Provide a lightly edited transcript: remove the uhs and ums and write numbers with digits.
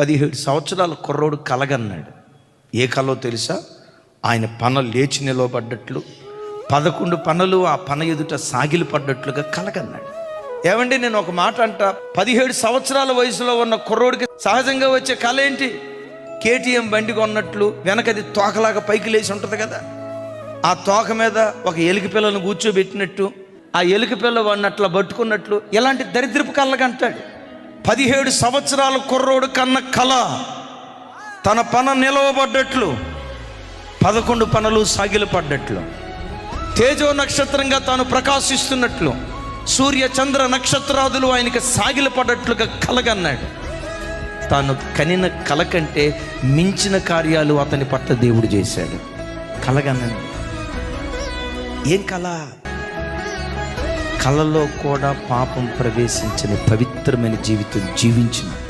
17 సంవత్సరాల కుర్రోడు కలగన్నాడు. ఏ కలో తెలుసా? ఆయన పన లేచి నిలవబడ్డట్లు, 11 పనలు ఆ పన ఎదుట సాగిలి పడ్డట్లుగా కలగన్నాడు. ఏమండి, నేను ఒక మాట అంట, 17 సంవత్సరాల వయసులో ఉన్న కుర్రోడికి సహజంగా వచ్చే కళ ఏంటి? KTM బండి కొన్నట్లు వెనకది తోకలాగా పైకి లేచి ఉంటుంది కదా, ఆ తోక మీద ఒక ఎలుక పిల్లను కూర్చోబెట్టినట్టు, ఆ ఎలుక పిల్ల వాడిని అట్లా పట్టుకున్నట్లు, ఇలాంటి దరిద్రపు కళ్ళకంటాడు. 17 సంవత్సరాల కుర్రోడు కన్న కళ తన పన నిలవబడ్డట్లు, 11 పనలు సాగిలి పడ్డట్లు, తేజో నక్షత్రంగా తాను ప్రకాశిస్తున్నట్లు, సూర్య చంద్ర నక్షత్రాదులు ఆయనకి సాగిలి పడ్డట్లుగా కలగన్నాడు. తాను కనిన కల కంటే మించిన కార్యాలు అతని పట్ల దేవుడు చేశాడు. కలగన్నాడు. ఏం కళ? కళలో కూడా పాపం ప్రవేశించిన పవిత్రమైన జీవితం జీవించినట్టు.